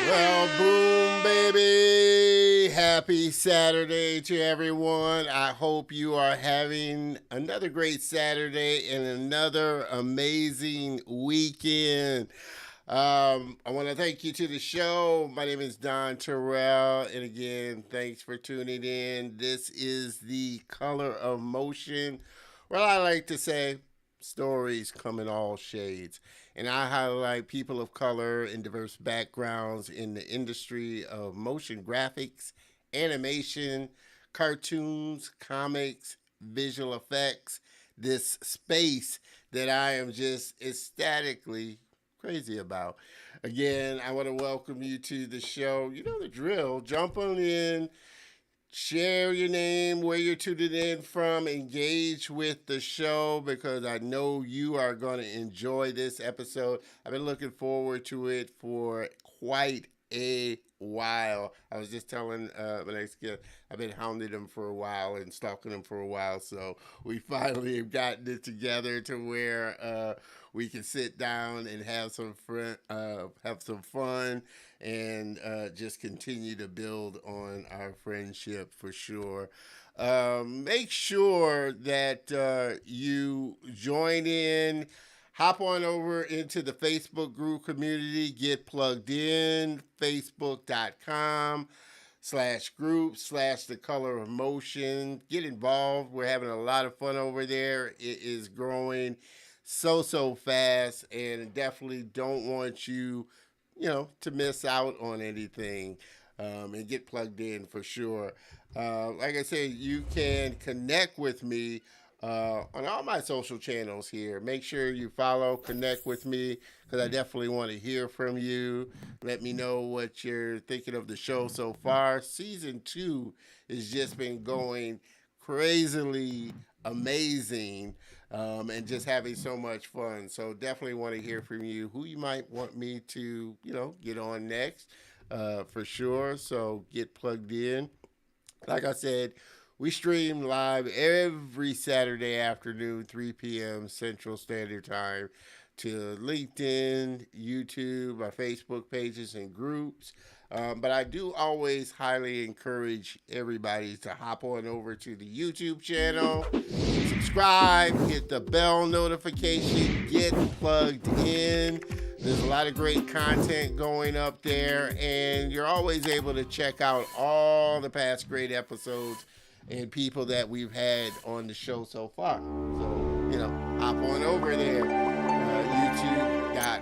Well, boom, baby. Happy Saturday to everyone. I hope you are having another great Saturday and another amazing weekend. I want to thank you to the show. My name is Don Terrell. And again, thanks for tuning in. This is the Color of Motion. Well, I like to say stories come in all shades. And I highlight people of color and diverse backgrounds in the industry of motion graphics, animation, cartoons, comics, visual effects. This space that I am just ecstatically crazy about. Again, I want to welcome you to the show. You know the drill. Jump on in, share your name, where you're tuning in from, engage with the show because I know you are going to enjoy this episode. I've been looking forward to it for quite a while. I was just telling my next guest, I've been hounding him for a while and stalking him for a while, so we finally have gotten it together to where we can sit down and have some fun and just continue to build on our friendship for sure. Make sure that you join in. Hop on over into the Facebook group community. Get plugged in. Facebook.com/group/ the color of motion. Get involved. We're having a lot of fun over there. It is growing so fast, and definitely don't want you to miss out on anything, and get plugged in for sure. Like I said, you can connect with me on all my social channels here. Make sure you follow, connect with me, because I definitely want to hear from you. Let me know what you're thinking of the show so far. Season 2 has just been going crazily amazing, and just having so much fun. So definitely want to hear from you who you might want me to, get on next, for sure. So get plugged in. Like I said, we stream live every Saturday afternoon, 3 p.m. Central Standard Time, to LinkedIn, YouTube, our Facebook pages, and groups. But I do always highly encourage everybody to hop on over to the YouTube channel, subscribe, hit the bell notification, get plugged in. There's a lot of great content going up there, and you're always able to check out all the past great episodes and people that we've had on the show so far. So, hop on over there.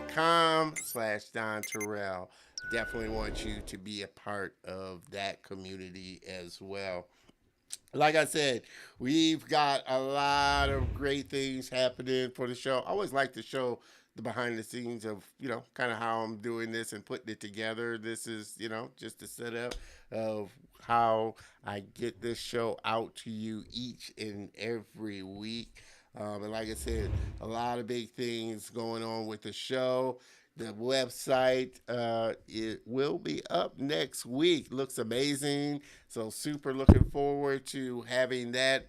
YouTube.com/Don Terrell. Definitely want you to be a part of that community as well. Like I said, we've got a lot of great things happening for the show. I always like to show the behind the scenes of, kind of how I'm doing this and putting it together. This is, just a setup of how I get this show out to you each and every week. And like I said, a lot of big things going on with the show. The website, it will be up next week. Looks amazing. So super looking forward to having that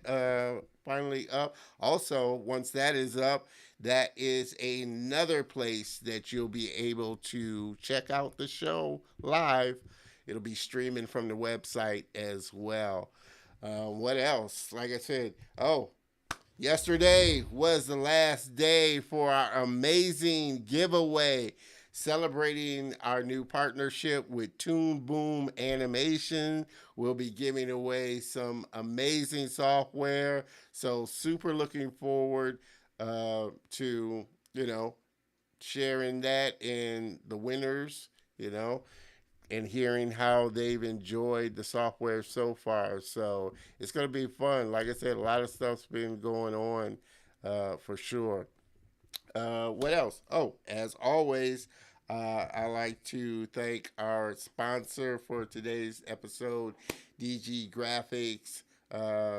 finally up. Also, once that is up, that is another place that you'll be able to check out the show live. It'll be streaming from the website as well. What else? Like I said, yesterday was the last day for our amazing giveaway celebrating our new partnership with Toon Boom Animation. We'll be giving away some amazing software. So super looking forward to, sharing that and the winners, and hearing how they've enjoyed the software so far. So it's going to be fun. Like I said, a lot of stuff's been going on for sure. What else? Oh, as always, I like to thank our sponsor for today's episode, DG Graphics.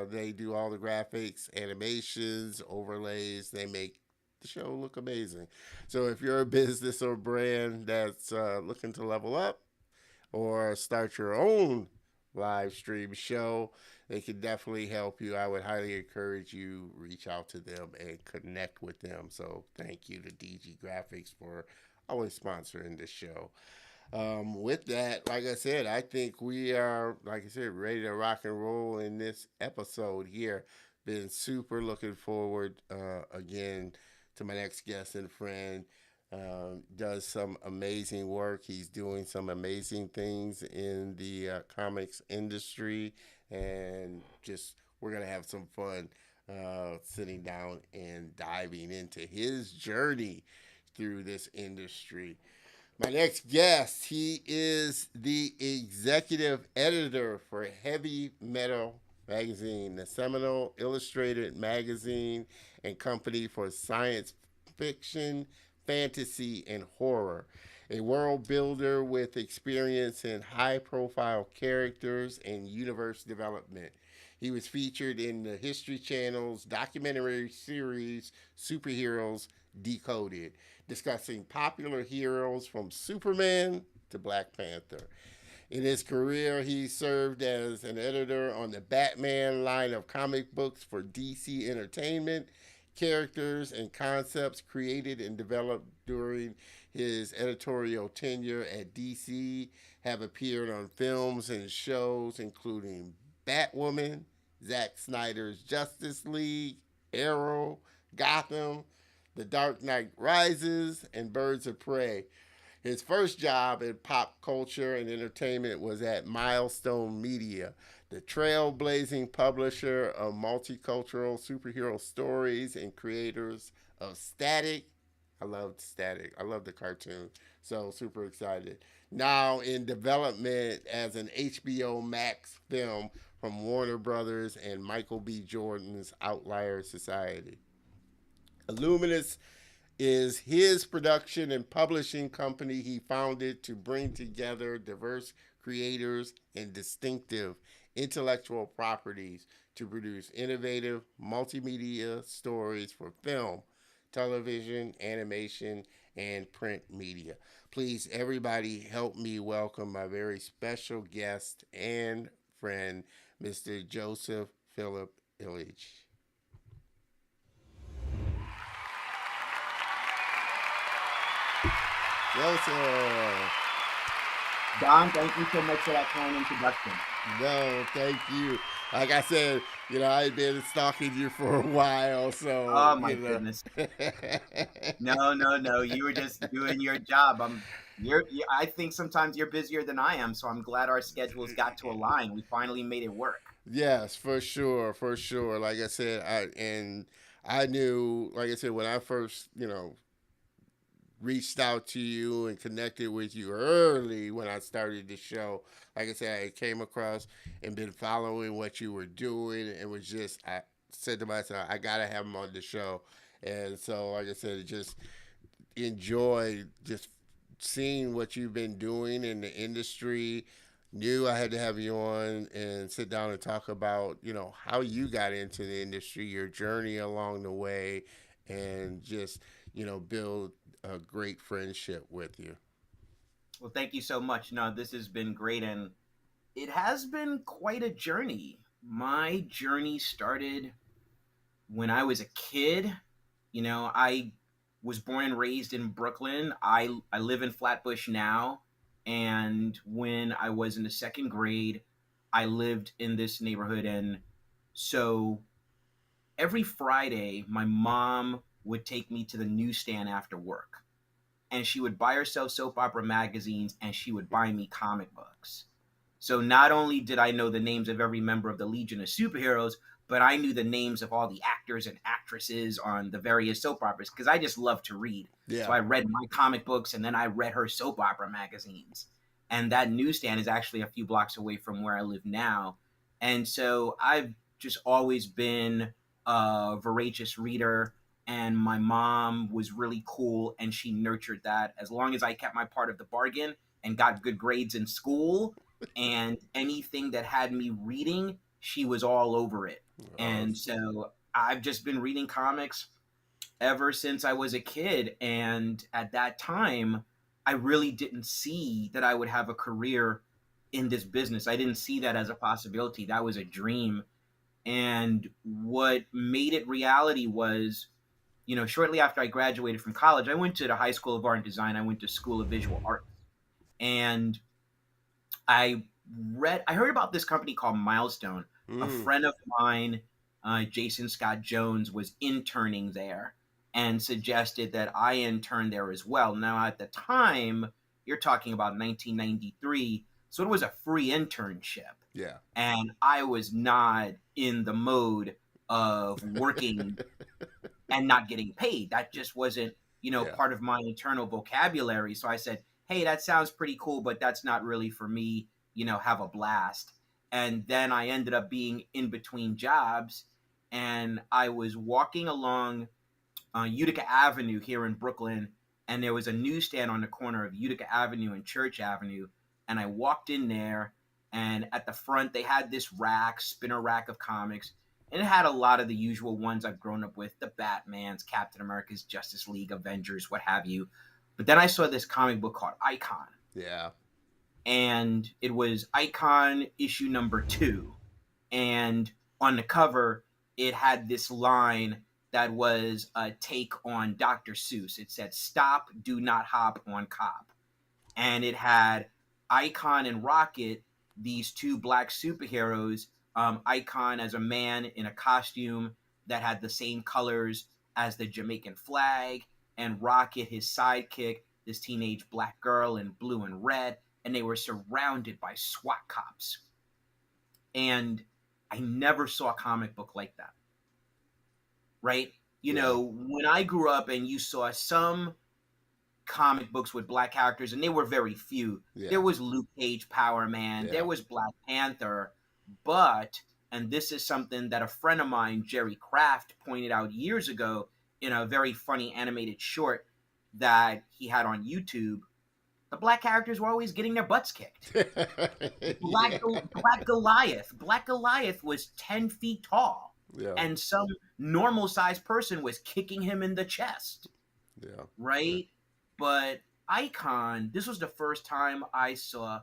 They do all the graphics, animations, overlays. They make the show look amazing. So if you're a business or brand that's looking to level up or start your own live stream show, they can definitely help you. I would highly encourage you reach out to them and connect with them. So thank you to DG Graphics for always sponsoring this show. With that, like I said, I think we are, like I said, ready to rock and roll in this episode here. Been super looking forward again to my next guest and friend. Does some amazing work. He's doing some amazing things in the comics industry, and just we're gonna have some fun sitting down and diving into his journey through this industry. My next guest, he is the executive editor for Heavy Metal Magazine, the seminal illustrated magazine and company for science fiction, fantasy, and horror. A world builder with experience in high profile characters and universe development. He was featured in the History Channel's documentary series Superheroes Decoded, discussing popular heroes from Superman to Black Panther. In his career, he served as an editor on the Batman line of comic books for DC Entertainment. Characters and concepts created and developed during his editorial tenure at DC have appeared on films and shows including Batwoman, Zack Snyder's Justice League, Arrow, Gotham, The Dark Knight Rises, and Birds of Prey. His first job in pop culture and entertainment was at Milestone Media, the trailblazing publisher of multicultural superhero stories and creators of Static. I loved Static. I love the cartoon. So super excited. Now in development as an HBO Max film from Warner Brothers and Michael B. Jordan's Outlier Society. Illuminous is his production and publishing company he founded to bring together diverse creators and distinctive intellectual properties to produce innovative multimedia stories for film, television, animation, and print media. Please, everybody, help me welcome my very special guest and friend, Mr. Joseph Phillip Illidge. Joseph. Don, thank you so much for that kind introduction. No, thank you. Like I said, I've been stalking you for a while, so Oh my goodness. No, no, no. You were just doing your job. I think sometimes you're busier than I am, so I'm glad our schedules got to align. We finally made it work. yes, for sure, for sure. Like I said, I knew, like I said, when I first, reached out to you and connected with you early when I started the show. Like I said, I came across and been following what you were doing, and was just I said to myself, I gotta have him on the show. And so, like I said, just enjoy just seeing what you've been doing in the industry. Knew I had to have you on and sit down and talk about, how you got into the industry, your journey along the way, and just, build a great friendship with you. Well, thank you so much. No, this has been great, and it has been quite a journey. My journey started when I was a kid. I was born and raised in Brooklyn. I live in Flatbush now, and when I was in the second grade, I lived in this neighborhood, and so every Friday, my mom would take me to the newsstand after work, and she would buy herself soap opera magazines, and she would buy me comic books. So not only did I know the names of every member of the Legion of Superheroes, but I knew the names of all the actors and actresses on the various soap operas because I just love to read. So Yeah. I read my comic books and then I read her soap opera magazines. And that newsstand is actually a few blocks away from where I live now. And so I've just always been a voracious reader. And my mom was really cool and she nurtured that. As long as I kept my part of the bargain and got good grades in school, and anything that had me reading, she was all over it. Uh, And so I've just been reading comics ever since I was a kid. And at that time, I really didn't see that I would have a career in this business. I didn't see that as a possibility. That was a dream. And what made it reality was, shortly after I graduated from college, I went to the High School of Art and Design. I went to School of Visual Art. And I I heard about this company called Milestone. A Mm. friend of mine, Jason Scott Jones, was interning there and suggested that I intern there as well. Now, at the time, you're talking about 1993, so it was a free internship. Yeah. And I was not in the mode of working and not getting paid. That just wasn't, Yeah. part of my internal vocabulary. So I said, hey, that sounds pretty cool, but that's not really for me, have a blast. And then I ended up being in between jobs, and I was walking along Utica Avenue here in Brooklyn, and there was a newsstand on the corner of Utica Avenue and Church Avenue. And I walked in there, and at the front, they had this spinner rack of comics, and it had a lot of the usual ones I've grown up with: the Batmans, Captain America's, Justice League, Avengers, what have you. But then I saw this comic book called Icon, Yeah. and it was Icon issue number 2. And on the cover, it had this line that was a take on Dr. Seuss. It said, "Stop, do not hop on cop." And it had Icon and Rocket, these two black superheroes. Icon as a man in a costume that had the same colors as the Jamaican flag, and Rocket, his sidekick, this teenage black girl in blue and red. And they were surrounded by SWAT cops. And I never saw a comic book like that, right? Yeah. When I grew up and you saw some comic books with black characters, and they were very few. Yeah. There was Luke Cage, Power Man, Yeah. there was Black Panther, but, and this is something that a friend of mine, Jerry Kraft, pointed out years ago in a very funny animated short that he had on YouTube, the black characters were always getting their butts kicked. Yeah. Black Goliath was 10 feet tall, Yeah. and some normal sized person was kicking him in the chest, Yeah. right? But Icon, this was the first time I saw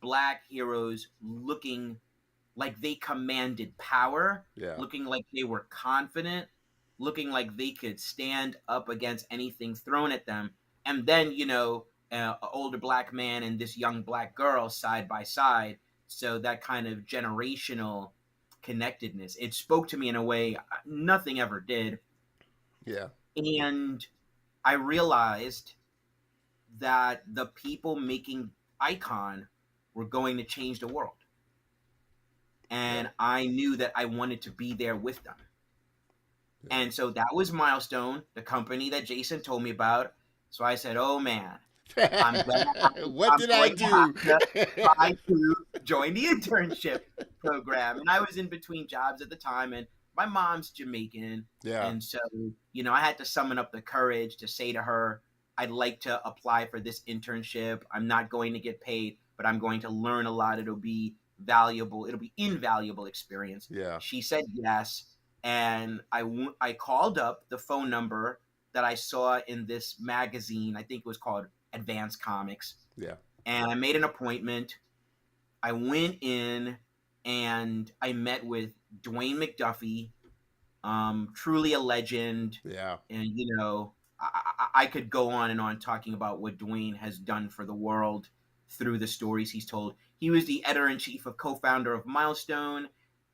black heroes looking like they commanded power, Yeah. looking like they were confident, looking like they could stand up against anything thrown at them. And then, an older black man and this young black girl side by side. So that kind of generational connectedness, it spoke to me in a way nothing ever did. Yeah. And I realized that the people making Icon were going to change the world. And I knew that I wanted to be there with them. Yeah. And so that was Milestone, the company that Jason told me about. So I said, oh man, I'm going What did I to have do? to try to join the internship program. And I was in between jobs at the time, and my mom's Jamaican. Yeah. And so, I had to summon up the courage to say to her, I'd like to apply for this internship. I'm not going to get paid, but I'm going to learn a lot. It'll be valuable. It'll be invaluable experience. Yeah. She said yes. And I called up the phone number that I saw in this magazine. I think it was called Advanced Comics. Yeah. And I made an appointment. I went in and I met with Dwayne McDuffie, truly a legend. Yeah. And, I could go on and on talking about what Dwayne has done for the world through the stories he's told. He was the editor-in-chief of co-founder of Milestone,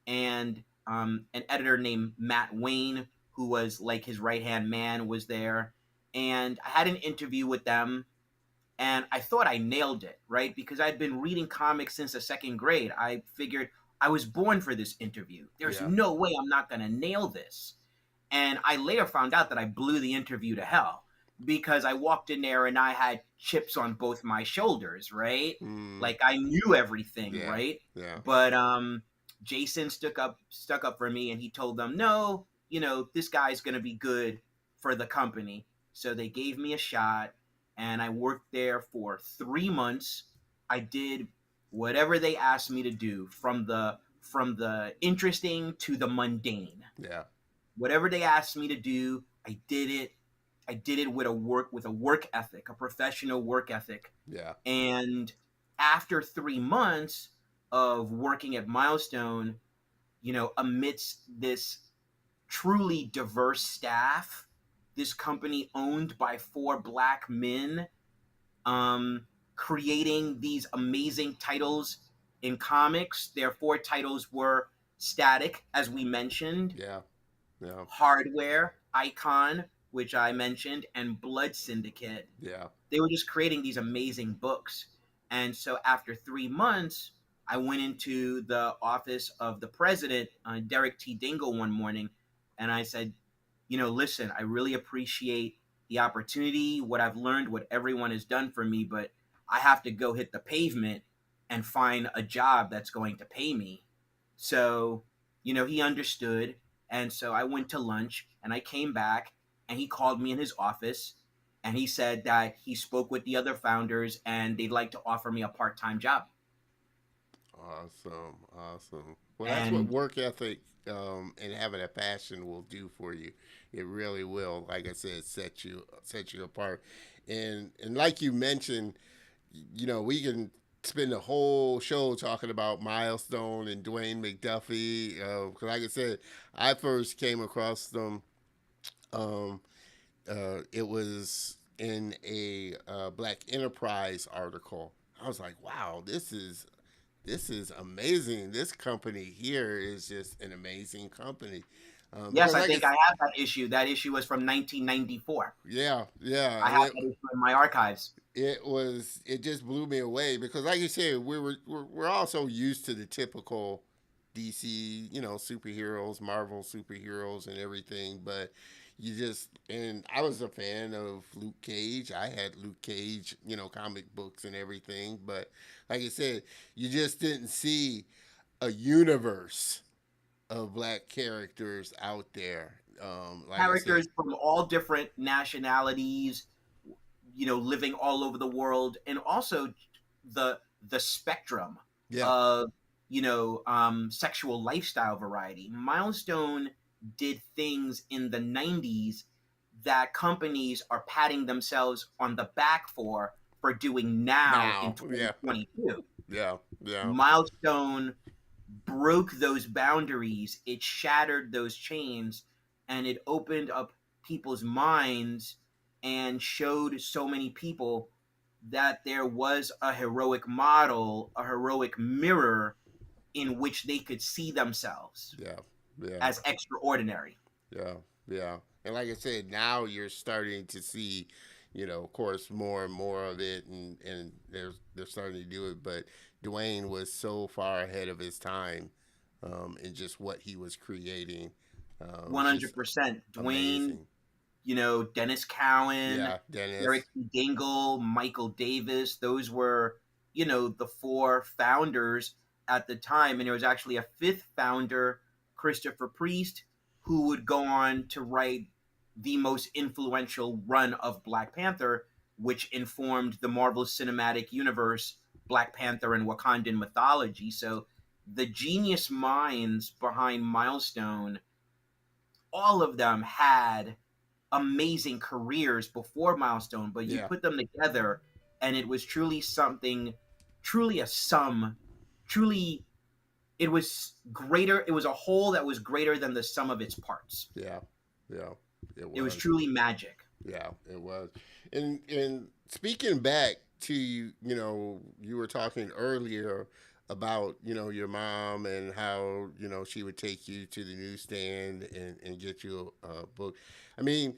and an editor named Matt Wayne, who was like his right-hand man, was there. And I had an interview with them, and I thought I nailed it, right? Because I'd been reading comics since the second grade. I figured I was born for this interview. There's no way I'm not going to nail this. And I later found out that I blew the interview to hell because I walked in there and I had chips on both my shoulders, right? Like I knew everything, right? Yeah. But Jason stuck up for me, and he told them, no, this guy's going to be good for the company. So they gave me a shot, and I worked there for 3 months. I did whatever they asked me to do, from the interesting to the mundane. Yeah. Whatever they asked me to do, I did it. I did it with a work ethic, a professional work ethic. Yeah. And after 3 months of working at Milestone, amidst this truly diverse staff, this company owned by 4 black men, creating these amazing titles in comics. Their four titles were Static, as we mentioned, Yeah. Yeah. Hardware, Icon, which I mentioned, and Blood Syndicate. Yeah. They were just creating these amazing books. And so after 3 months, I went into the office of the president, Derek T. Dingle, one morning, and I said, listen, I really appreciate the opportunity, what I've learned, what everyone has done for me, but I have to go hit the pavement and find a job that's going to pay me. So, he understood. And so I went to lunch and I came back and he called me in his office and he said that he spoke with the other founders and they'd like to offer me a part-time job. Awesome. Awesome. Well, that's what And work ethic and having a passion will do for you. It really will. Like I said, set you apart. And like you mentioned, we can spend the whole show talking about Milestone and Dwayne McDuffie. 'Cause like I said, I first came across them. Um, it was in a Black Enterprise article. I was like, wow, this is amazing. This company here is just an amazing company. yes, Because I like think I it's have that issue. That issue was from 1994. yeah, yeah, I and have that issue in my archives. it just blew me away because like you said, we're also used to the typical DC, superheroes, Marvel superheroes and everything, but and I was a fan of Luke Cage. I had Luke Cage, comic books and everything, but like I said, you just didn't see a universe of black characters out there. Like I said, Characters from all different nationalities, living all over the world, and also the spectrum yeah, of sexual lifestyle variety. Milestone did things in the 90s that companies are patting themselves on the back for doing now in now, yeah, 2022. yeah, yeah, Milestone broke those boundaries, it shattered those chains, and it opened up people's minds and showed so many people that there was a heroic model, a heroic mirror in which they could see themselves yeah, yeah. as extraordinary. Yeah, yeah. And like I said, now you're starting to see, of course, more and more of it, and they're starting to do it. But Dwayne was so far ahead of his time, in just what he was creating. It's just 100%. Dwayne, amazing. Dennis Cowan, Yeah, Eric Dennis. Dingle, Michael Davis, those were, the four founders at the time. And there was actually a fifth founder, Christopher Priest, who would go on to write the most influential run of Black Panther, which informed the Marvel Cinematic Universe, Black Panther, and Wakandan mythology. So the genius minds behind Milestone, all of them had amazing careers before Milestone, but you Yeah, put them together and it was truly something, truly a sum, truly, it was greater. It was a whole that was greater than the sum of its parts. yeah, yeah. It It was was. truly magic. Yeah, it was. And speaking back to you were talking earlier about your mom and how she would take you to the newsstand and get you a book. I mean,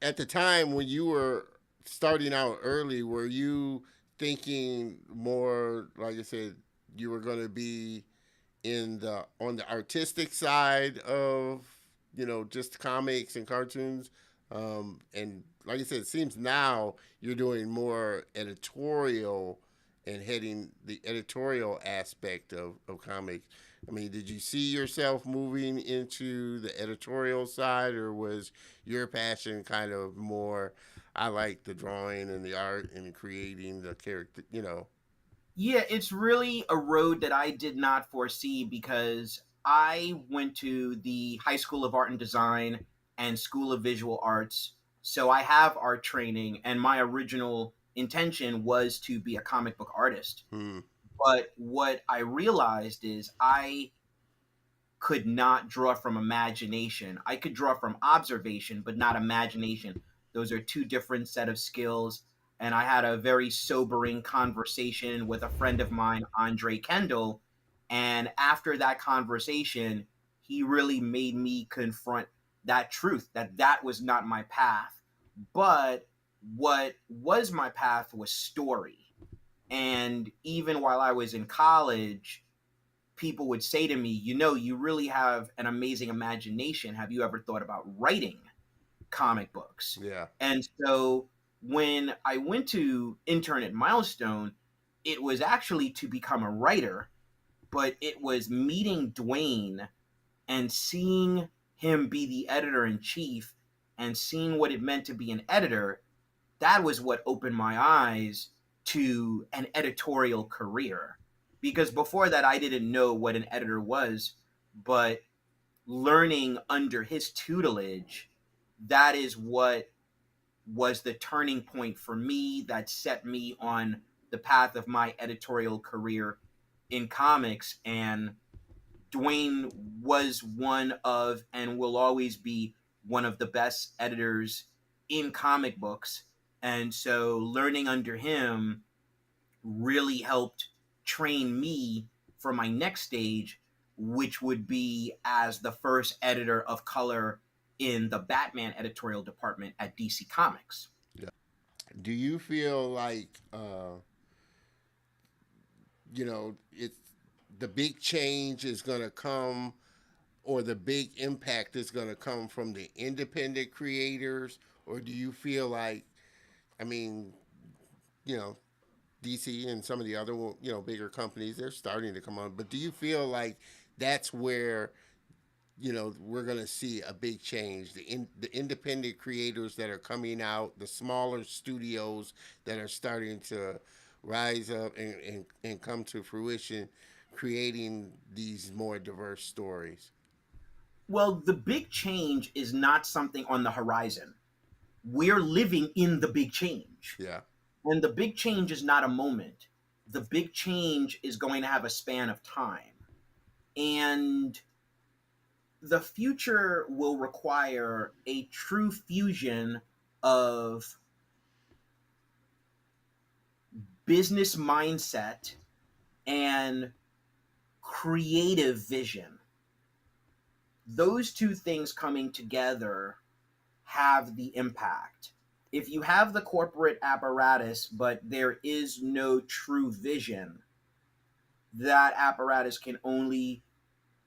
at the time when you were starting out early, were you thinking more, like I said, you were going to be on the artistic side of just comics and cartoons, and like I said, it seems now you're doing more editorial and heading the editorial aspect of comics. I mean, did you see yourself moving into the editorial side, or was your passion kind of more, I like the drawing and the art and creating the character? Yeah, it's really a road that I did not foresee because I went to the High School of Art and Design and School of Visual Arts. So I have art training, and my original intention was to be a comic book artist. Hmm. But what I realized is I could not draw from imagination. I could draw from observation, but not imagination. Those are two different set of skills. and I had a very sobering conversation with a friend of mine, Andre Kendall. And after that conversation, he really made me confront that truth, that that was not my path. But what was my path was story. And even while I was in college, people would say to me, you know, you really have an amazing imagination. Have you ever thought about writing comic books? Yeah. And so when I went to intern at Milestone, it was actually to become a writer, but it was meeting Dwayne and seeing him be the editor in chief and seeing what it meant to be an editor. That was what opened my eyes to an editorial career. Because before that, I didn't know what an editor was, but learning under his tutelage, that is what was the turning point for me that set me on the path of my editorial career in comics. And Dwayne was one of and will always be one of the best editors in comic books. And so learning under him really helped train me for my next stage, which would be as the first editor of color in the Batman editorial department at DC Comics. Yeah. Do you feel like it's the big change is going to come, or the big impact is going to come from the independent creators, or do you feel like, I mean, you know, DC and some of the other bigger companies, they're starting to come on, but do you feel like that's where we're going to see a big change, the independent creators that are coming out, the smaller studios that are starting to rise up and come to fruition, creating these more diverse stories? Well, the big change is not something on the horizon. We're living in the big change. Yeah. And the big change is not a moment. The big change is going to have a span of time. And the future will require a true fusion of business mindset and creative vision. Those two things coming together have the impact. If you have the corporate apparatus, but there is no true vision, that apparatus can only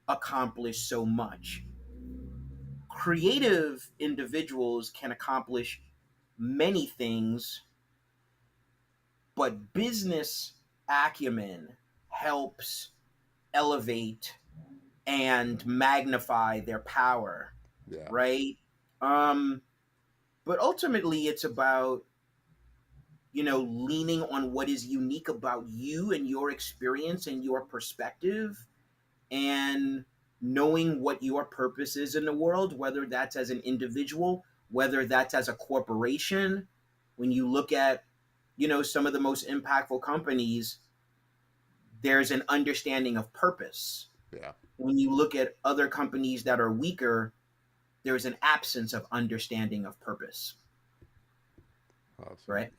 accomplish so much. Creative individuals can accomplish many things, but business acumen helps elevate and magnify their power, Yeah. right? Um, but ultimately, it's about leaning on what is unique about you and your experience and your perspective, and knowing what your purpose is in the world, whether that's as an individual, whether that's as a corporation. When you look at, some of the most impactful companies, there's an understanding of purpose. Yeah. When you look at other companies that are weaker, there's an absence of understanding of purpose. Awesome. Right?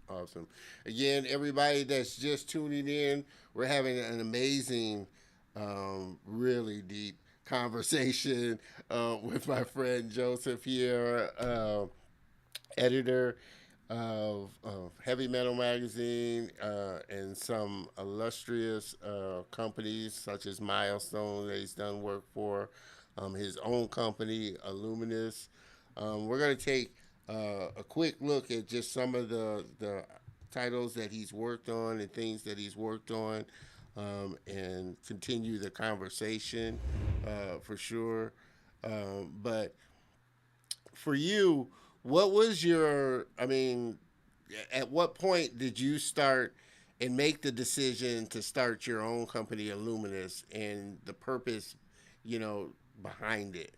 Awesome. Again, everybody that's just tuning in, we're having an amazing, really deep conversation with my friend Joseph here, editor of Heavy Metal Magazine and some illustrious companies such as Milestone that he's done work for, his own company, Illuminous. We're going to take a quick look at just some of the titles that he's worked on and things that he's worked on, and continue the conversation for sure. But for you, what was your, I mean, at what point did you start and make the decision to start your own company, Illuminous, and the purpose, behind it?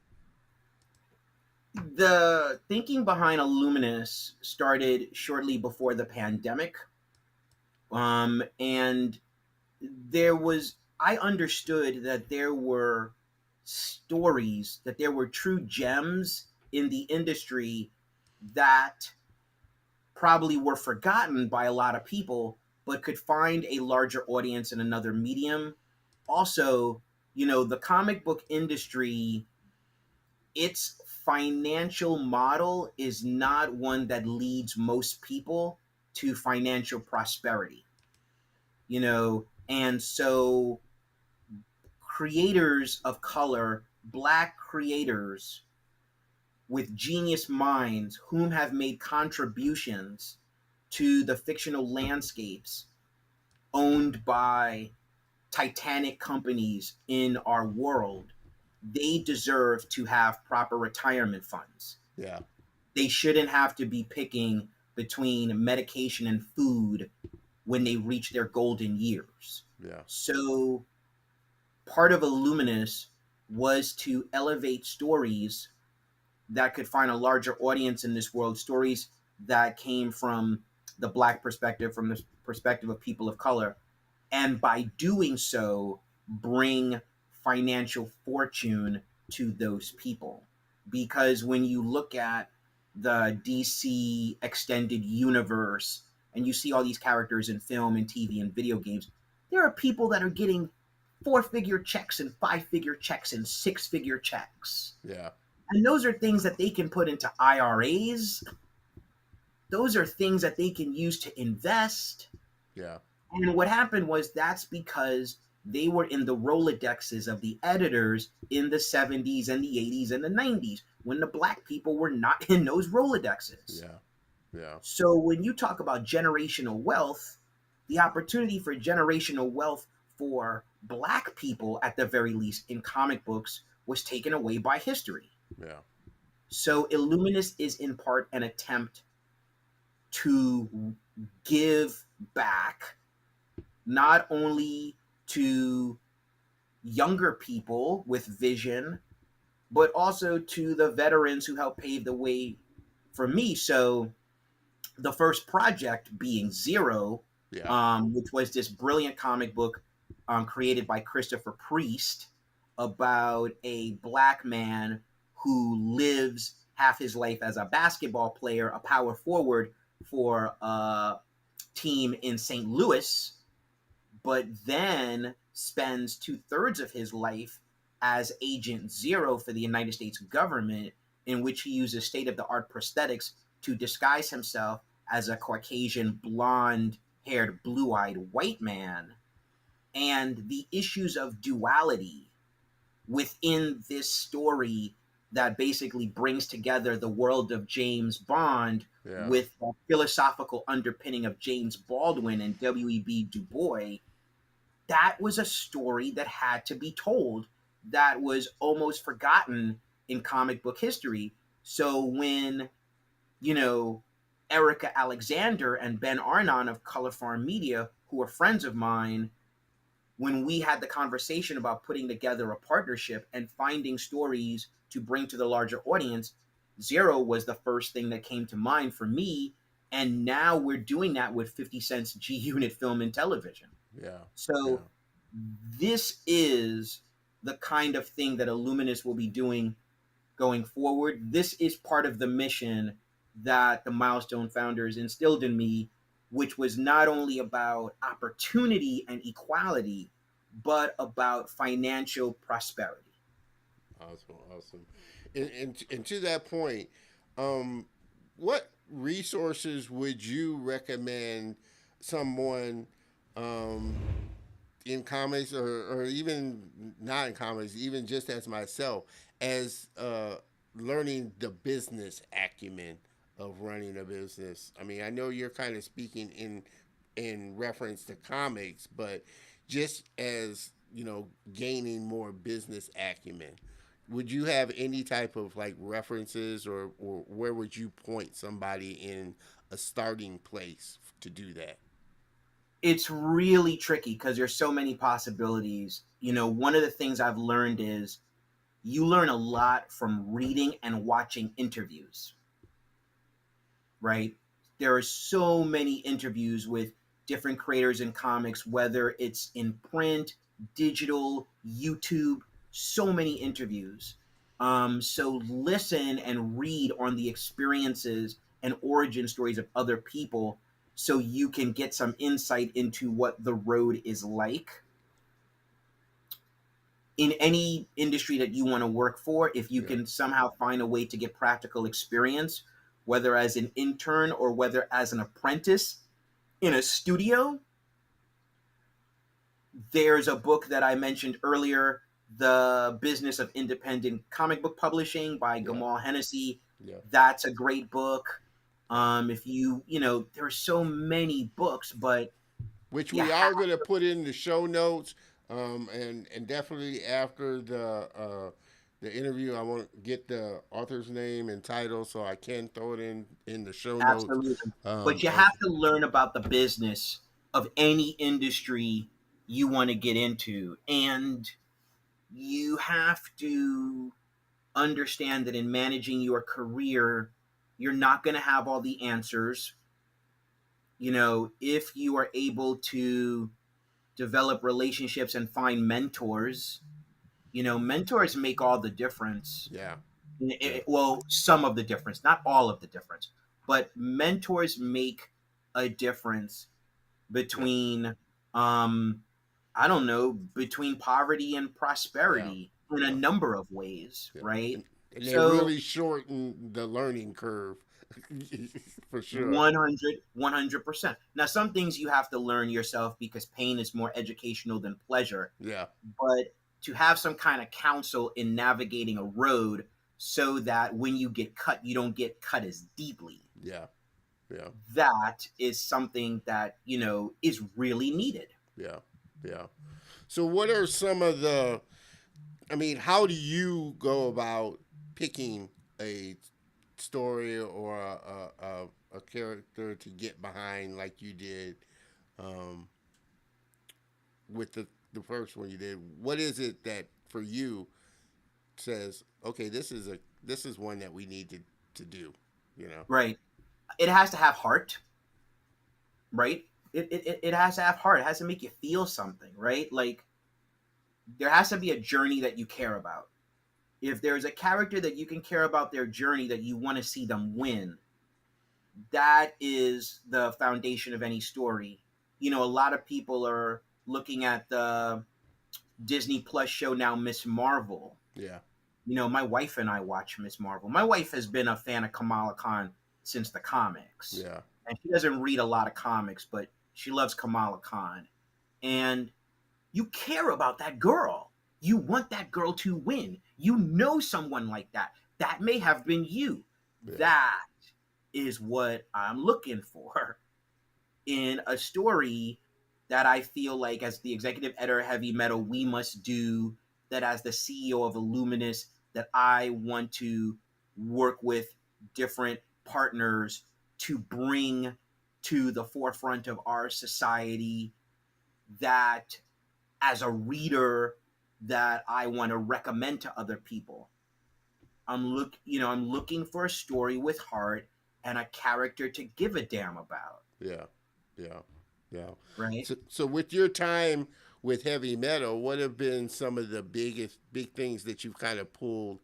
The thinking behind Illuminous started shortly before the pandemic. And I understood that there were stories, that there were true gems in the industry that probably were forgotten by a lot of people, but could find a larger audience in another medium. Also, the comic book industry, its financial model is not one that leads most people to financial prosperity, and so creators of color, black creators with genius minds whom have made contributions to the fictional landscapes owned by titanic companies in our world, they deserve to have proper retirement funds. Yeah. They shouldn't have to be picking between medication and food when they reach their golden years. Yeah. So part of Illuminous was to elevate stories that could find a larger audience in this world, stories that came from the black perspective, from the perspective of people of color, and by doing so, bring financial fortune to those people. Because when you look at the DC extended universe and you see all these characters in film and TV and video games, there are people that are getting 4-figure checks and 5-figure checks and 6-figure checks. Yeah. And those are things that they can put into IRAs. Those are things that they can use to invest. Yeah. And what happened was that's because they were in the Rolodexes of the editors in the 70s and the 80s and the 90s when the black people were not in those Rolodexes. Yeah. Yeah. So when you talk about generational wealth, the opportunity for generational wealth for black people, at the very least in comic books, was taken away by history. Yeah. So Illuminous is in part an attempt to give back not only to younger people with vision, but also to the veterans who helped pave the way for me. So the first project being Zero, Yeah. which was this brilliant comic book created by Christopher Priest about a black man who lives half his life as a basketball player, a power forward for a team in St. Louis, but then spends 2/3 of his life as Agent Zero for the United States government, in which he uses state of the art prosthetics to disguise himself as a Caucasian, blonde haired, blue eyed white man. And the issues of duality within this story that basically brings together the world of James Bond Yeah. with the philosophical underpinning of James Baldwin and W.E.B. Du Bois, that was a story that had to be told, that was almost forgotten in comic book history. So when, Erica Alexander and Ben Arnon of Color Farm Media, who are friends of mine, when we had the conversation about putting together a partnership and finding stories to bring to the larger audience, Zero was the first thing that came to mind for me. And now we're doing that with 50 Cent's G Unit Film and Television. Yeah. So this is the kind of thing that Illuminous will be doing going forward. This is part of the mission that the Milestone founders instilled in me, which was not only about opportunity and equality, but about financial prosperity. Awesome. Awesome. And to that point, what resources would you recommend someone in comics or even not in comics, even just as myself, as learning the business acumen of running a business? I mean, I know you're kind of speaking in reference to comics, but just as gaining more business acumen, would you have any type of like references, or where would you point somebody in a starting place to do that? It's really tricky because there's so many possibilities. One of the things I've learned is you learn a lot from reading and watching interviews, right? There are so many interviews with different creators in comics, whether it's in print, digital, YouTube, so many interviews. So listen and read on the experiences and origin stories of other people so you can get some insight into what the road is like in any industry that you want to work for. If you can somehow find a way to get practical experience, whether as an intern or whether as an apprentice in a studio. There's a book that I mentioned earlier, The Business of Independent Comic Book Publishing by Gamal Hennessy. That's a great book. If there's so many books, but which we are going to put in the show notes, and definitely after the interview, I want to get the author's name and title so I can throw it in the show notes. absolutely. But you have to learn about the business of any industry you want to get into, and you have to understand that in managing your career, you're not going to have all the answers. If you are able to develop relationships and find mentors, mentors make all the difference. Well, some of the difference, not all of the difference, but mentors make a difference between, I don't know, between poverty and prosperity in a number of ways, right? And they really shorten the learning curve. For sure. 100%. Now, some things you have to learn yourself because pain is more educational than pleasure. But to have some kind of counsel in navigating a road so that when you get cut, you don't get cut as deeply. That is something that, is really needed. So what are some of how do you go about picking a story or a character to get behind like you did with the first one you did? What is it that for you says, okay, this is one that we need to do, Right. It has to have heart, right? It has to have heart. It has to make you feel something, right? Like, there has to be a journey that you care about. If there's a character that you can care about their journey, that you want to see them win, that is the foundation of any story. A lot of people are looking at the Disney Plus show now, Miss Marvel. My wife and I watch Miss Marvel. My wife has been a fan of Kamala Khan since the comics. And she doesn't read a lot of comics, but she loves Kamala Khan. And you care about that girl. You want that girl to win. Someone like that. That may have been you. That is what I'm looking for in a story that I feel like, as the executive editor of Heavy Metal, we must do, that as the CEO of Illuminous, that I want to work with different partners to bring to the forefront of our society, that as a reader that I want to recommend to other people. I'm looking for a story with heart and a character to give a damn about. Right. So with your time with Heavy Metal, what have been some of the big things that you've kind of pulled,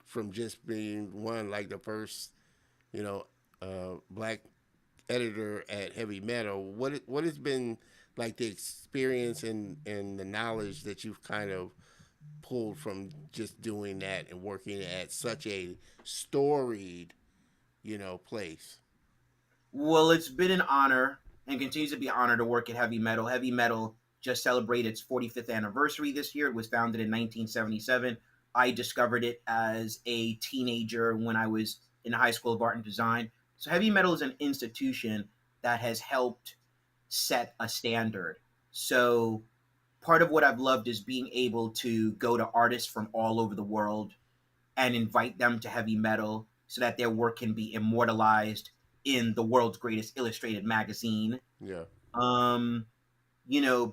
from just being like the first, black editor at Heavy Metal? What has been like the experience and the knowledge that you've kind of pulled from just doing that and working at such a storied, place? Well, it's been an honor and continues to be an honor to work at Heavy Metal. Heavy Metal just celebrated its 45th anniversary this year. It was founded in 1977. I discovered it as a teenager when I was in the High School of Art and Design. So Heavy Metal is an institution that has helped set a standard. So part of what I've loved is being able to go to artists from all over the world and invite them to Heavy Metal so that their work can be immortalized in the world's greatest illustrated magazine.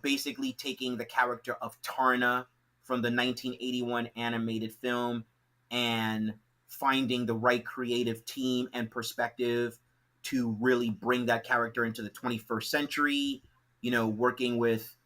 Basically taking the character of Tarna from the 1981 animated film and finding the right creative team and perspective to really bring that character into the 21st century, working with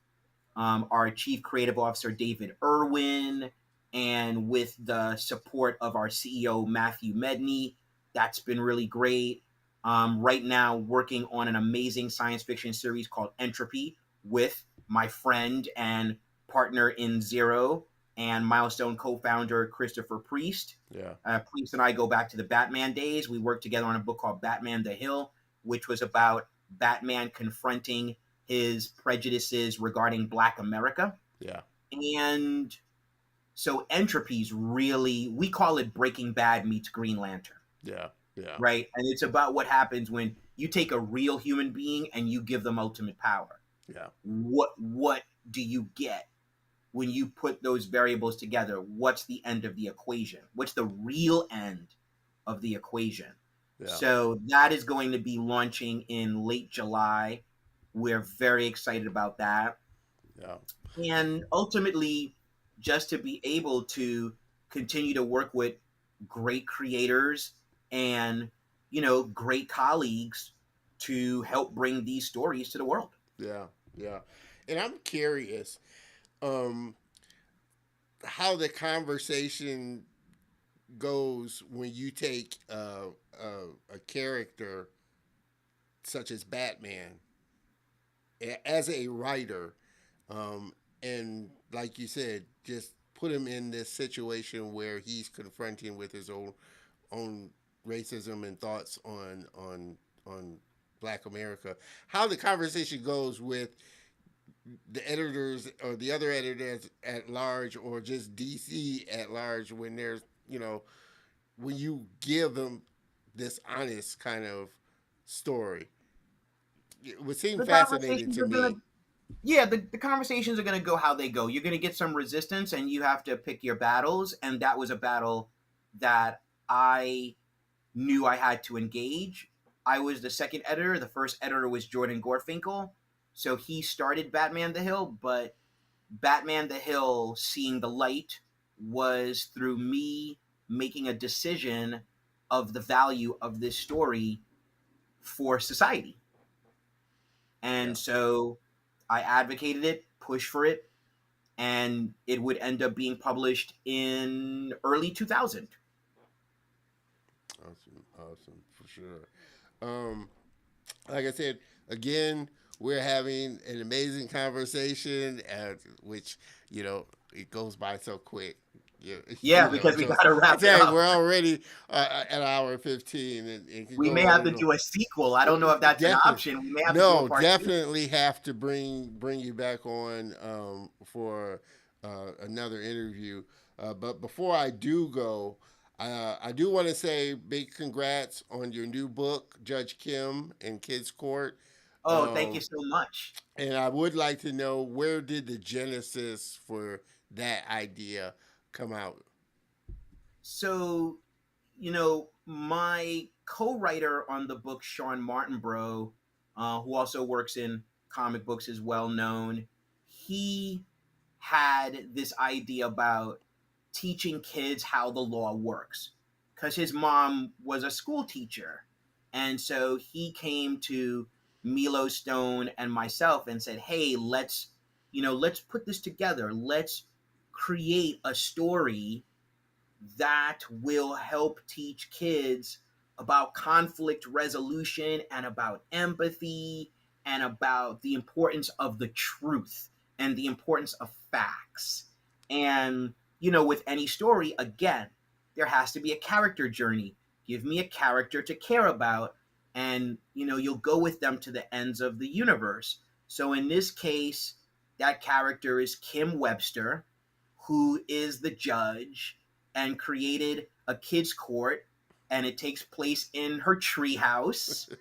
our chief creative officer, David Irwin, and with the support of our CEO, Matthew Medney. That's been really great. Right now, working on an amazing science fiction series called Entropy with my friend and partner in Zero and Milestone co-founder Christopher Priest. Yeah. Priest and I go back to the Batman days. We worked together on a book called Batman the Hill, which was about Batman confronting his prejudices regarding Black America. Yeah. And so Entropy's really, we call it Breaking Bad meets Green Lantern. Yeah. Yeah. Right? And it's about what happens when you take a real human being and you give them ultimate power. Yeah. What do you get when you put those variables together? What's the end of the equation? What's the real end of the equation? Yeah. So that is going to be launching in late July. We're very excited about that. Yeah. And ultimately, just to be able to continue to work with great creators and, you know, great colleagues to help bring these stories to the world. Yeah. Yeah. And I'm curious, how the conversation goes when you take a character such as Batman as a writer, and like you said, just put him in this situation where he's confronting with his own racism and thoughts on Black America. How the conversation goes with the editors or the other editors at large, or just DC at large, when there's, you know, when you give them this honest kind of story. It would seem The fascinating conversations to are going me. to, yeah, the conversations are going to go how they go. You're going to get some resistance and you have to pick your battles. And that was a battle that I knew I had to engage. I was the second editor. The first editor was Jordan Gorfinkel. So he started Batman the Hill, but Batman the Hill seeing the light was through me making a decision of the value of this story for society. Yeah. And so I advocated it, pushed for it, and it would end up being published in early 2000. Awesome. Awesome. For sure. Um, like I said, again, we're having an amazing conversation, which, you know, it goes by so quick. Yeah, Yeah, you know, because we so got to I wrap it tell you, up. we're already at hour 15, and it can We go may on have to and on. do a sequel. I don't know if that's an Definitely, option. We may have to do a no, part two. definitely have to bring you back on for another interview. But before I do go, I do want to say big congrats on your new book, Judge Kim and Kids Court. Oh, thank you Um, so much. and I would like to know, where did the genesis for that idea come out? So, you know, my co-writer on the book, Sean Martinbrough, who also works in comic books, is well known. He had this idea about teaching kids how the law works because his mom was a school teacher. And so he came to Milo Stone and myself and said, "Hey, let's put this together. Let's create a story that will help teach kids about conflict resolution and about empathy and about the importance of the truth and the importance of facts." And, you know, with any story, again, there has to be a character journey. Give me a character to care about, and, you know, you'll go with them to the ends of the universe. So in this case, that character is Kim Webster, who is the judge and created a kids court, and it takes place in her treehouse,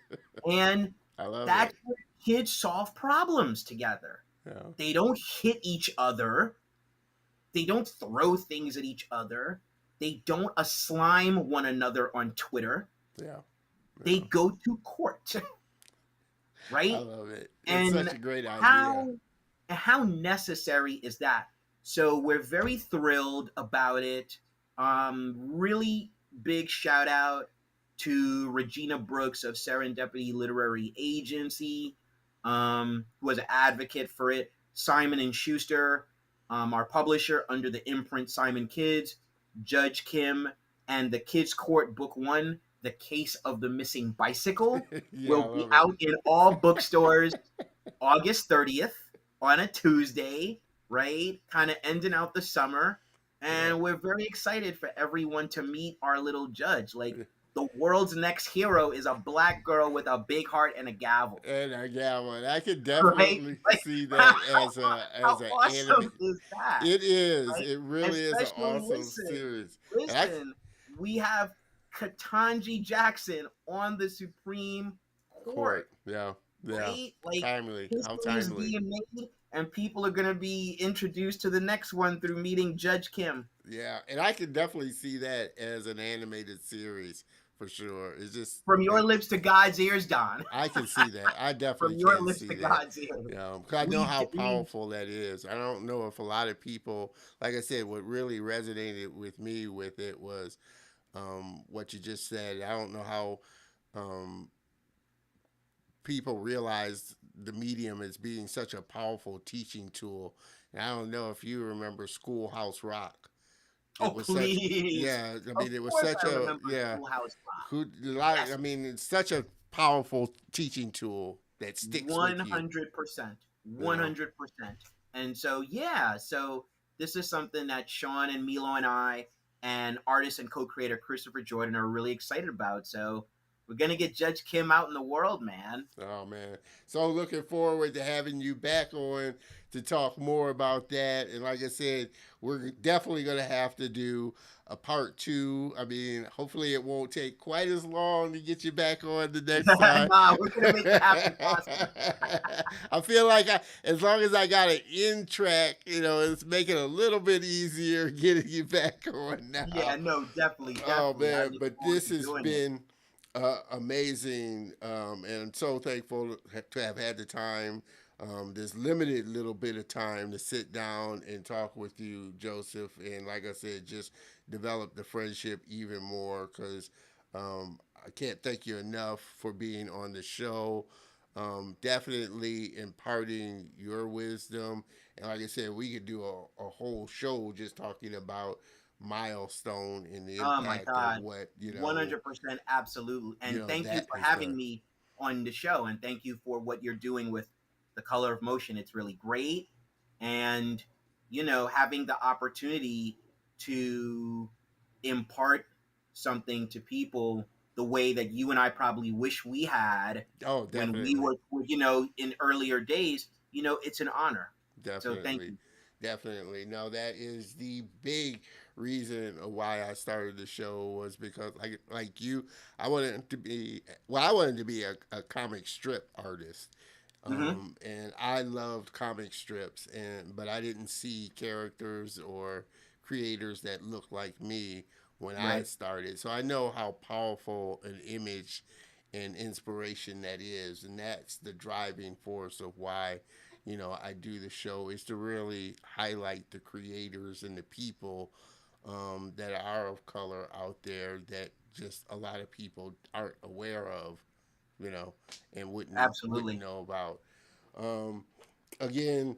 and I love that's it. where kids solve problems together. Yeah, They don't hit each other, they don't throw things at each other, they don't slime one another on Twitter. yeah, They yeah. go to court, I right? love it. It's such And a great idea. how necessary is that? So we're very thrilled about it. Really big shout out to Regina Brooks of Serendipity Literary Agency, who was an advocate for it. Simon and Schuster, our publisher under the imprint Simon Kids, Judge Kim, and the Kids Court Book One, The Case of the Missing Bicycle Yeah, I will be love it. out in all bookstores August 30th on a Tuesday, right? Kind of ending out the summer. Yeah. And we're very excited for everyone to meet our little judge. Like, the world's next hero is a black girl with a big heart and a gavel. And yeah, well, I could Right? definitely Like, see how, that as how an anime. awesome is that? It is. Right? It really is an Especially, awesome series. And I, listen, we have Katanji Jackson on the Supreme Court, court. Yeah. Yeah. right? Like, Timely. How history is timely. being made, and people are going to be introduced to the next one through meeting Judge Kim. Yeah. And I could definitely see that as an animated series for sure. It's just From your like, lips to God's ears, Don. I can see that. I From definitely your can lips to see that. God's ears. You know, because I know how powerful that is. I don't know if a lot of people, like I said, what really resonated with me with it was what you just said. I don't know how um, people realize the medium as being such a powerful teaching tool. And I don't know if you remember Schoolhouse Rock. Oh, It was such, please. yeah. I Of mean, it was course such I a, remember yeah. Schoolhouse Rock. Who, Yes. I mean, it's such a powerful teaching tool that sticks with you. 100%. 100%. And so, yeah, so this is something that Sean and Milo and I and artist and co-creator Christopher Jordan are really excited about. So we're going to get Judge Kim out in the world, man. Oh man. So looking forward to having you back on to talk more about that. And like I said, we're definitely going to have to do a part 2. I mean, hopefully it won't take quite as long to get you back on the next time. Nah, we're going to make it happen faster. I feel like as long as I got an in track, you know, it's making it a little bit easier getting you back on now. Yeah, no, definitely. Oh I man, look but forward this to has doing it. been amazing, and I'm so thankful to have had the time, this limited little bit of time to sit down and talk with you, Joseph. And like I said, just develop the friendship even more because I can't thank you enough for being on the show. Definitely imparting your wisdom. And like I said, we could do a whole show just talking about milestone and the Oh my impact of God. what, you know, 100% absolutely. you And know, thank you that for has having done. me on the show. And thank you for what you're doing with the Color of Motion. It's really great. And, having the opportunity to impart something to people the way that you and I probably wish we had Oh, when we definitely. were, in earlier days, it's an honor. So thank Definitely. you. Definitely. No, that is the big reason of why I started the show was because like you, I wanted to be I wanted to be a comic strip artist. Mm-hmm. And I loved comic strips but I didn't see characters or creators that looked like me when I Right. started. So I know how powerful an image and inspiration that is, and that's the driving force of why I do the show is to really highlight the creators and the people that are of color out there that just a lot of people aren't aware of, and wouldn't Absolutely. know about. Um, Again,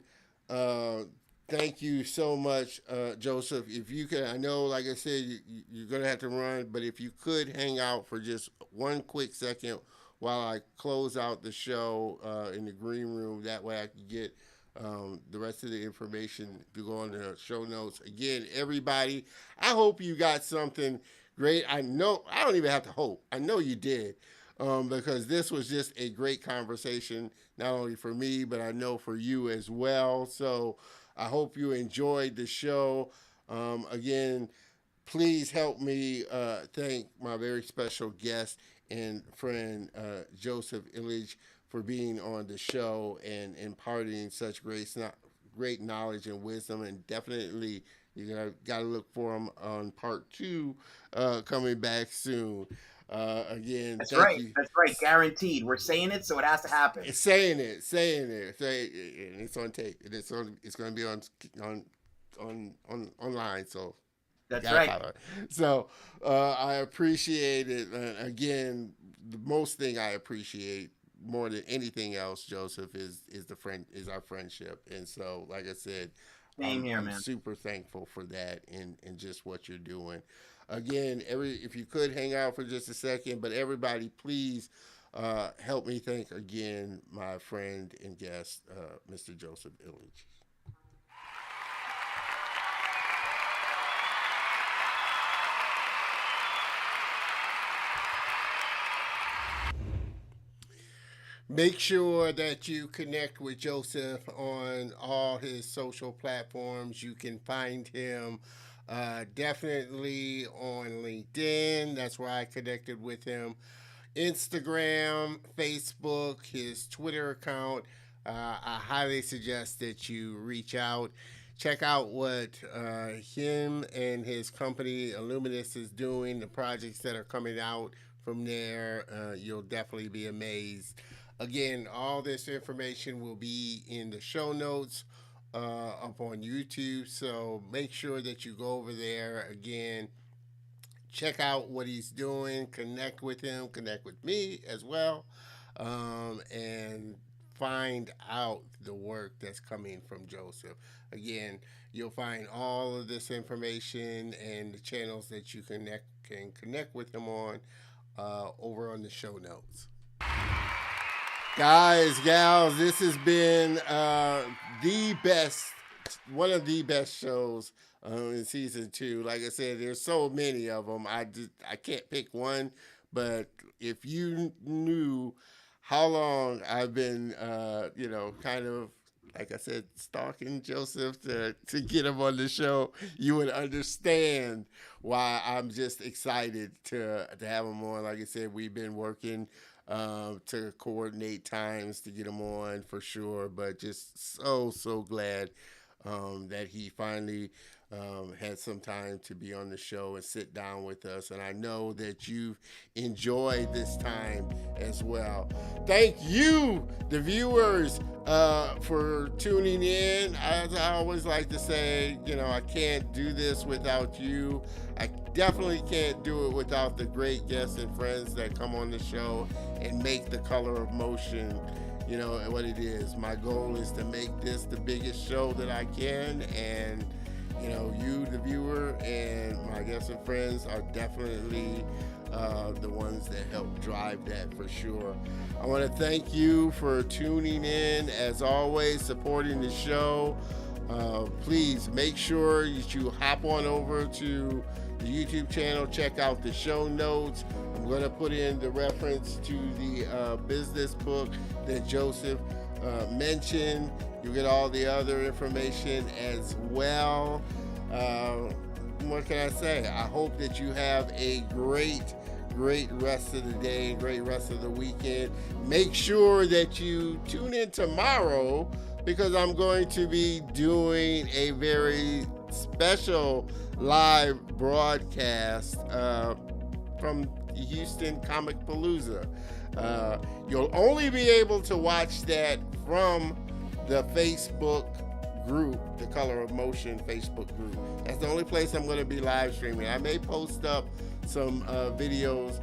uh, thank you so much, Joseph. If you could, I know, like I said, you're gonna have to run, but if you could hang out for just one quick second while I close out the show in the green room, that way I can get the rest of the information. If you go on the show notes again, everybody, I hope you got something great. I know I don't even have to hope. I know you did. Because this was just a great conversation, not only for me, but I know for you as well. So I hope you enjoyed the show. Again, please help me thank my very special guest and friend, Joseph Illidge, for being on the show and imparting such great knowledge and wisdom. And definitely, you got to look for him on part 2 coming back soon. Again, That's thank right. you. That's right. Guaranteed. We're saying it, so it has to happen. Saying it, and it's on tape. It's going to be on online. So That's gotta right. follow it. So I appreciate it. Again, the most thing I appreciate more than anything else, Joseph, is our friendship. And so, like I said, Same here, I'm man. super thankful for that and just what you're doing. Again, if you could hang out for just a second, but everybody, please help me thank again my friend and guest, Mr. Joseph Illidge. Make sure that you connect with Joseph on all his social platforms. You can find him definitely on LinkedIn. That's where I connected with him. Instagram, Facebook, his Twitter account. I highly suggest that you reach out. Check out what him and his company Illuminous is doing, the projects that are coming out from there. You'll definitely be amazed. Again, all this information will be in the show notes up on YouTube. So make sure that you go over there. Again, check out what he's doing, connect with him, connect with me as well, and find out the work that's coming from Joseph. Again, you'll find all of this information and the channels that you can connect with him on over on the show notes. Guys, gals, this has been one of the best shows in season 2. Like I said, there's so many of them. I can't pick one, but if you knew how long I've been, kind of, like I said, stalking Joseph to get him on the show, you would understand why I'm just excited to have him on. Like I said, we've been working to coordinate times to get him on for sure, but just so glad that he finally had some time to be on the show and sit down with us. And I know that you've enjoyed this time as well. Thank you, the viewers, for tuning in. As I always like to say, I can't do this without you. I definitely can't do it without the great guests and friends that come on the show and make the Color of Motion, what it is. My goal is to make this the biggest show that I can, and you, the viewer, and my guests and friends are definitely the ones that help drive that for sure. I want to thank you for tuning in, as always, supporting the show. Please make sure that you hop on over to the YouTube channel, check out the show notes. I'm going to put in the reference to the business book that Joseph mentioned. You'll get all the other information as well. What can I say? I hope that you have a great rest of the day, great rest of the weekend. Make sure that you tune in tomorrow, because I'm going to be doing a very special live broadcast from Houston Comic Palooza. You'll only be able to watch that from the Facebook group, the Color of Motion Facebook group. That's the only place I'm going to be live streaming. I may post up some videos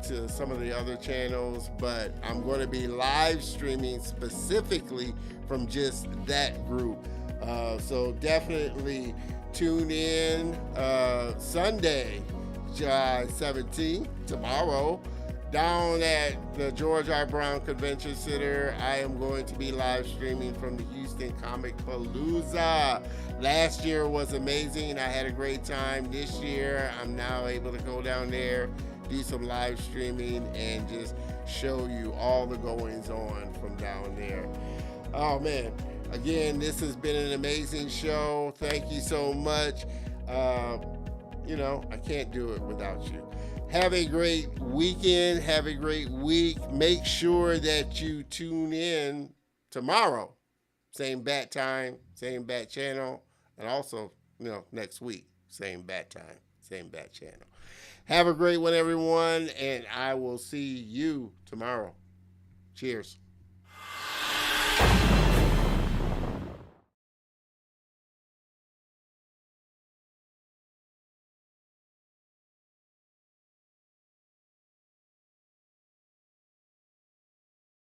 to some of the other channels, but I'm going to be live streaming specifically from just that group. So definitely tune in Sunday, July 17th, tomorrow, down at the George I. Brown Convention Center. I am going to be live streaming from the Houston Comic Palooza. Last year was amazing. I had a great time. This year, I'm now able to go down there, do some live streaming, and just show you all the goings on from down there. Oh, man. Again, this has been an amazing show. Thank you so much. I can't do it without you. Have a great weekend. Have a great week. Make sure that you tune in tomorrow. Same bat time, same bat channel. And also, next week, same bat time, same bat channel. Have a great one, everyone. And I will see you tomorrow. Cheers.